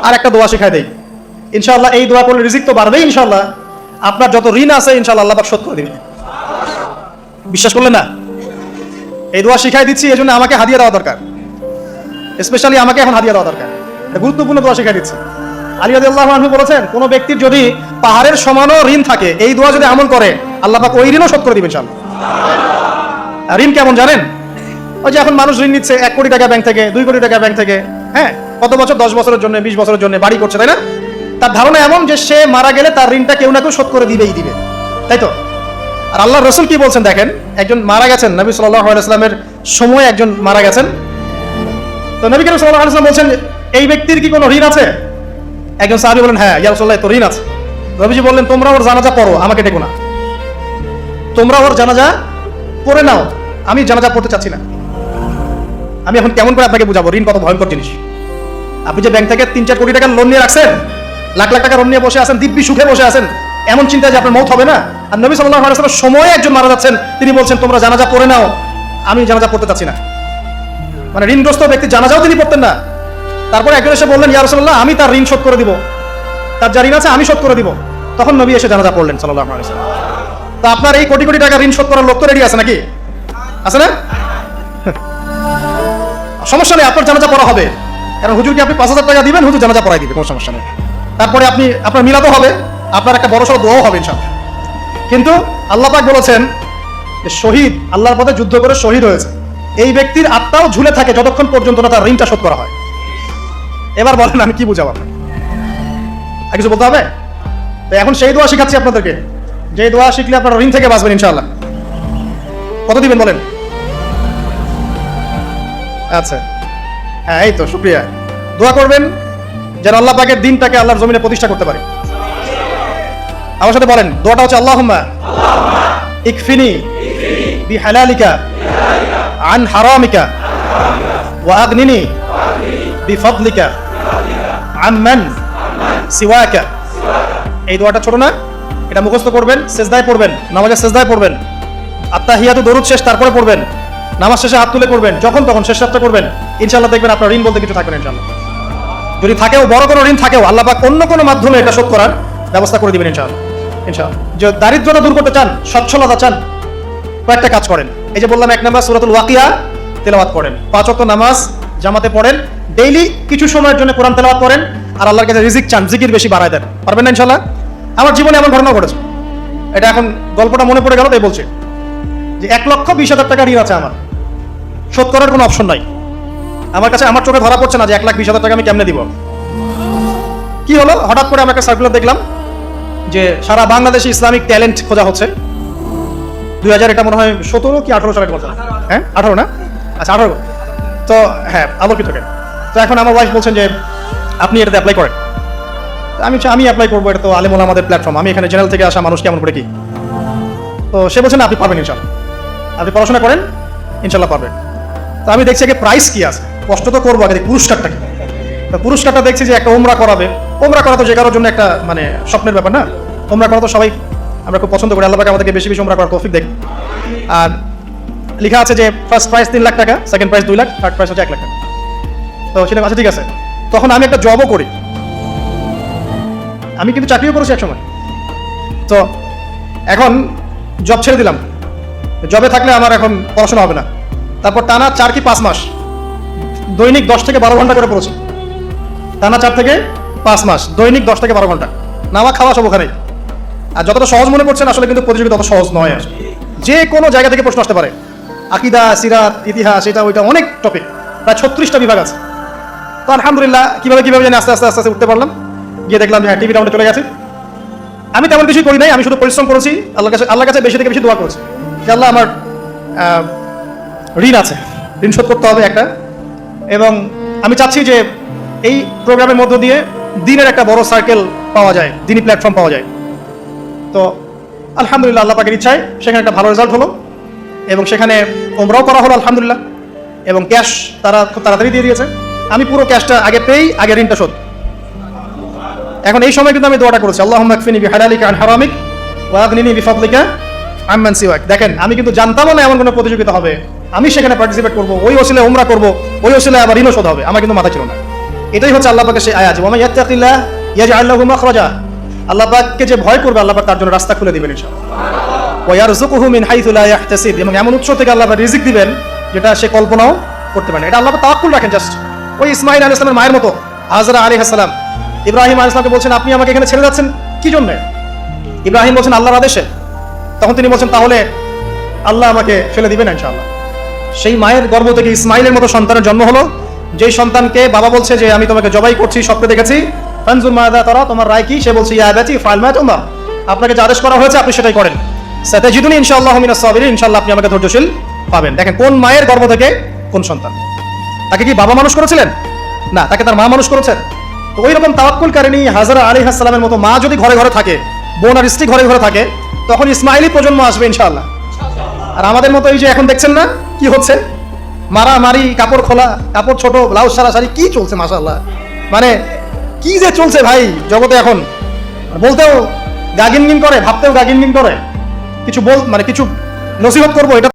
আর একটা দোয়া শিখাই দেই, ইনশাআল্লাহ এই দোয়া করলে রিজিক তো বাড়বেই ইনশাআল্লাহ, আপনার যত ঋণ আছে ইনশাআল্লাহ আল্লাহ পাক শোধ করে দিবেন। বিশ্বাস করলেন না? এই দোয়া শিখাই দিচ্ছি, এই জন্য আমাকে হাদিয়া দেওয়া দরকার, স্পেশালি আমাকে এখন হাদিয়া দেওয়া দরকার। গুরুত্বপূর্ণ দোয়া শিখাই দিচ্ছি। আলী রাদিয়াল্লাহু আনহু বলেছেন, কোন ব্যক্তির যদি পাহাড়ের সমানও ঋণ থাকে, এই দোয়া যদি আমল করে আল্লাহ পাক ওই ঋণও শোধ করে দিবেন ইনশাআল্লাহ। ঋণ কেমন জানেন? ওই যে এখন মানুষ ঋণ নিচ্ছে 1 কোটি টাকা ব্যাংক থেকে, 2 কোটি টাকা ব্যাংক থেকে, হ্যাঁ, কত বছর, 10 বছরের জন্য, 20 বছরের জন্য বাড়ি করছে, তাই না? তার ধারণা এমন যে সে মারা গেলে তার ঋণটা কেউ না কেউ শোধ করে দিবেই দিবে, তাই তো? আর আল্লাহ রসুল কি বলছেন দেখেন, একজন মারা গেছেন, নবী সাল্লাল্লাহু আলাইহি ওয়াসাল্লামের সময় একজন মারা গেছেন। তো নবী করিম সাল্লাল্লাহু আলাইহি ওয়াসাল্লাম বলছেন, এই ব্যক্তির কি কোনো ঋণ আছে? একজন সাহাবী বলেন, হ্যাঁ ইয়া রাসূলুল্লাহ, তো ঋণ আছে। নবীজি বললেন, তোমরা ওর জানাজা পড়ো, আমাকে ডেকো না। তোমরা ওর জানাজা পড়ে নাও, আমি জানাজা পড়তে চাচ্ছি না। আমি এখন কেমন করে আপনাকে বুঝাবো ঋণ কত ভয়ঙ্কর জিনিস? আপনি যে ব্যাংক থেকে 3-4 কোটি টাকার লোন নিয়ে রাখছেন, লাখ লাখ টাকা লোন নিয়ে বসে আছেন, দিব্যি সুখে বসে আছেন, এমন চিন্তা যে আপনার মৌত হবে না। আর নবী সাল্লাল্লাহু আলাইহি ওয়াসাল্লাম সময়ে একজন মারা যাচ্ছেন, তিনি বলছেন তোমরা জানাজা পড়ে নাও, আমি জানাজা পড়তে চাচ্ছি না। মানে ঋণগ্রস্ত ব্যক্তি জানাজাও তিনি পড়তেন না। তারপরে একজন এসে বললেন, ইয়া রাসূলুল্লাহ, আমি তার ঋণ শোধ করে দিব, তার যা ঋণ আছে আমি শোধ করে দিব। তখন নবী এসে জানাজা পড়লেন সাল্লাল্লাহু আলাইহি ওয়াসাল্লাম। তো আপনার এই কোটি কোটি টাকা ঋণ শোধ করার লোক তো রেডি আছে নাকি? আছে না? সমস্যা নেই, আপনার জানাজা পড়া হবে, কারণ হুজুরকে আপনি 5000 টাকা দিবেন, হুজুর জানাজা পড়াই দিবে, কোনো সমস্যা নেই। তারপরে আপনি আপনার মিলাদও হবে, আপনার একটা বড়সড় দোয়াও হবে ইনশাআল্লাহ। কিন্তু আল্লাহ পাক বলেছেন যে শহীদ, আল্লাহর পথে যুদ্ধ করে শহীদ হয়েছে, এই ব্যক্তির আত্মাও ঝুলে থাকে যতক্ষণ পর্যন্ত না তার ঋণটা শোধ করা হয়। এবার বলেন আমি কি বুঝাবো আপনাকে? আর কিছু বলতে হবে? তো এখন সেই দোয়া শিখাচ্ছি আপনাদেরকে, যে দোয়া শিখলে আপনারা ঋণ থেকে বাঁচবেন ইনশাআল্লাহ। কত দিবেন বলেন? আচ্ছা, হ্যাঁ, এই তো শুকরিয়া। দোয়া করবেন যেন আল্লাহ পাকের দিনটাকে আল্লাহর জমিনে প্রতিষ্ঠা করতে পারে। আমার সাথে বলেন, দোয়াটা হচ্ছে আল্লাহুম্মা ইকফিনি বিহালালিকা আন হারামিকা ওয়া আগনিনি বিফাদলিকা আম্মান সিওয়াকা। এই দোয়াটা ছোট না, এটা মুখস্থ করবেন, সেজদায় পড়বেন, নামাজের সেজদায় পড়বেন, আত্তাহিয়াতু দরুদ শেষ তারপরে পড়বেন, নামাজ শেষে হাত তুলে করবেন, যখন তখন শেষ রাতটা করবেন, ইনশাআল্লাহ দেখবেন আপনার ঋণ বলতে কিছু থাকবে না ইনশাআল্লাহ। যদি থাকেও, বড় কোনো ঋণ থাকেও, আল্লাহ পাক অন্য কোনো মাধ্যমে এটা শোধ করার ব্যবস্থা করে দিবেন ইনশাআল্লাহ। ইনশাআল্লাহ। যে দারিদ্রতা দূর করতে চান, সচ্ছলতা চান, কয়েকটা কাজ করেন। এই যে বললাম, 1 নাম্বার সূরাতুল ওয়াকিয়া তেলাওয়াত করেন, 5 ওয়াক্ত নামাজ জামাতে পড়েন, ডেইলি কিছু সময়ের জন্য কোরআন তেলাওয়াত করেন, আর আল্লাহর কাছে রিজিক চান, জিকির বেশি বাড়ায় দেন। পারবেন না ইনশাআল্লাহ? আমার জীবনে এমন ঘটনা ঘটেছে, এটা এখন গল্পটা মনে পড়ে গেল তাই বলছি, যে 1,20,000 টাকা ঋণ আছে আমার, শোধ করার কোনো অপশন নাই আমার কাছে। আমার চোখে ধরা পড়ছে না যে 1,20,000 টাকা আমি কেমনে দিব। কি হলো, হঠাৎ করে আমি একটা সার্কুলার দেখলাম যে সারা বাংলাদেশে ইসলামিক ট্যালেন্ট খোঁজা হচ্ছে। 2000 এটা মনে হয় 17 কি 18 সালের কথা, হ্যাঁ 18 না, আচ্ছা 18। তো হ্যাঁ, আলোকিতকে। তো এখন আমার ওয়াইফ বলছেন যে আপনি এটাতে অ্যাপ্লাই করেন। আমি অ্যাপ্লাই করবো, এটা তো আলেম ওলামাদের প্ল্যাটফর্ম, আমি এখানে জেনারেল থেকে আসা মানুষ কেমন করে কি। তো সে বলছেন আপনি পারবেন ইনশাআল্লাহ, আপনি পড়াশোনা করেন, ইনশাআল্লাহ পারবেন। তো আমি দেখছি আগে প্রাইস কি আছে, কষ্ট তো করবো, আগে পুরস্কারটা কি। তো পুরস্কারটা দেখছি যে একটা ওমরা করাবে। ওমরা করা তো যে কারোর জন্য একটা মানে স্বপ্নের ব্যাপার না, ওমরা করা তো সবাই আমরা খুব পছন্দ করি, আল্লাহ পাক আমাদেরকে বেশি বেশি ওমরা করার তৌফিক দেন। আর লেখা আছে যে ফার্স্ট প্রাইস 3 লাখ টাকা, second prize 2 lakh, third price হচ্ছে 1 লাখ টাকা। তো সেটা আচ্ছা ঠিক আছে। তখন আমি একটা জবও করি, আমি কিন্তু চাকরিও করেছি একসময়। তো এখন জব ছেড়ে দিলাম, জবে থাকলে আমার এখন পড়াশোনা হবে না। তারপর টানা 4 কি 5 মাস দৈনিক 10 থেকে 12 ঘন্টা করে পড়েছি, টানা 4 থেকে 5 মাস দৈনিক 10 থেকে 12 ঘন্টা, নামা খাওয়া সব ওখানেই। আর যতটা সহজ মনে করছেন আসলে কিন্তু প্রতিযোগিতা তত সহজ নয়। আসলে যে কোনো জায়গা থেকে প্রশ্ন আসতে পারে, আকিদা, সিরাত, ইতিহাস, এটা ওইটা অনেক টপিক, প্রায় 36টা বিভাগ আছে। তো আলহামদুলিল্লাহ কিভাবে জানি আস্তে আস্তে উঠতে পারলাম। গিয়ে দেখলাম যে হ্যাঁ, টিভি রাউন্ডে চলে গেছে। আমি তেমন কিছুই করি নাই, আমি শুধু পরিশ্রম করেছি, আল্লাহর কাছে বেশি থেকে বেশি দোয়া করেছি যে আল্লাহ আমার ঋণ আছে, ঋণ শোধ করতে হবে একটা। এবং আমি চাচ্ছি যে এই প্রোগ্রামের মধ্য দিয়ে দিনের একটা বড় সার্কেল পাওয়া যায়, দিনই প্ল্যাটফর্ম পাওয়া যায়। তো আলহামদুলিল্লাহ আল্লাহ পাকের ইচ্ছায় সেখানে একটা ভালো রেজাল্ট হলো, এবং সেখানে ওমরাও করা হলো আলহামদুলিল্লাহ, এবং ক্যাশ তারা খুব তাড়াতাড়ি দিয়ে দিয়েছে। আমি পুরো ক্যাশটা আগে পেয়েই আগে ঋণটা শোধ। এখন এই সময় কিন্তু আমি দোয়াটা করেছি, আল্লাহুম্মা ইকফিনি বিহালালিকা আন হারামিক ওয়া আগনিনি বিফাদলিকা আম্মান সিওয়াক। দেখেন, আমি কিন্তু জানতামও না এমন কোনো প্রতিযোগিতা হবে, আমি সেখানে পার্টিসিপেট করবো, ওই ওসিলায় ওমরা করবো, ওই ওসিলায় আবার ঋণও শোধ হবে, আমার কিন্তু মাথা ছিল না। এটাই হচ্ছে আল্লাহ পাকের সেই আয়াত, ওয়া মান ইয়াত্তাকিল্লাহ ইয়াজআল লাহু মাখরাজা। আল্লাহ পাককে যে ভয় করবে আল্লাহ পাক তার জন্য রাস্তা খুলে দিবেন ইনশাআল্লাহ। ওয়া ইয়ারযুকুহু মিন হাইথু লা ইয়াহতাসিব, এবং এমন উৎস থেকে আল্লাহ পাক রিজিক দিবেন যেটা সে কল্পনাও করতে পারে না। এটা আল্লাহ পাক তাওয়াক্কুল রাখেন। জাস্ট ওই ইসমাঈল আলাইহিস সালামের মায়ের মতো হাজরা আলাইহিস সালাম ইব্রাহিম আলাইহিস সালামকে বলছেন, আপনি আমাকে এখানে ছেড়ে যাচ্ছেন কি জন্য? ইব্রাহিম বলছেন আল্লাহর আদেশে। তখন তিনি বলছেন, তাহলে আল্লাহ আমাকে ফেলে দিবেন ইনশাআল্লাহ। সেই মায়ের গর্ভ থেকে ইসমাঈলের মতো সন্তানের জন্ম হলো, যেই সন্তানকে বাবা বলছে যে আমি তোমাকে জবাই করছি, স্বপ্নে দেখেছি, ফানজুর মাযা তারা, তোমার রায় কি? সে বলছে ইয়া আবাতি ফাআল মা তুমার, আপনাকে যে আদেশ করা হয়েছে আপনি সেটাই করেন। সাতাজিদুনি ইনশাআল্লাহু মিনাস সাবিরিন, ইনশাআল্লাহ আপনি আমাকে ধৈর্যশীল পাবেন। দেখেন কোন মায়ের গর্ভ থেকে কোন সন্তান। তাকে কি বাবা মানুষ করেছিলেন? না, তাকে তার মা মানুষ করেছেন। তো ওই রকম তাওয়াক্কুলকারিনী হাজরা আলাইহিস সালামের মতো মা যদি ঘরে ঘরে থাকে, বোন আর স্ত্রী ঘরে ঘরে থাকে, তখন ইসমাঈলী প্রজন্ম আসবে ইনশাআল্লাহ। আর আমাদের মতো এই যে এখন দেখছেন না কি হচ্ছে, মারামারি, কাপড় খোলা, কাপড় ছোট, ব্লাউজ সারা সারি, কি চলছে মাশাআল্লাহ। মানে কি যে চলছে ভাই জগতে এখন, বলতেও গা গিনগিন করে, ভাবতেও গা গিনগিন করে। কিছু কিছু নসিহত করবো এটা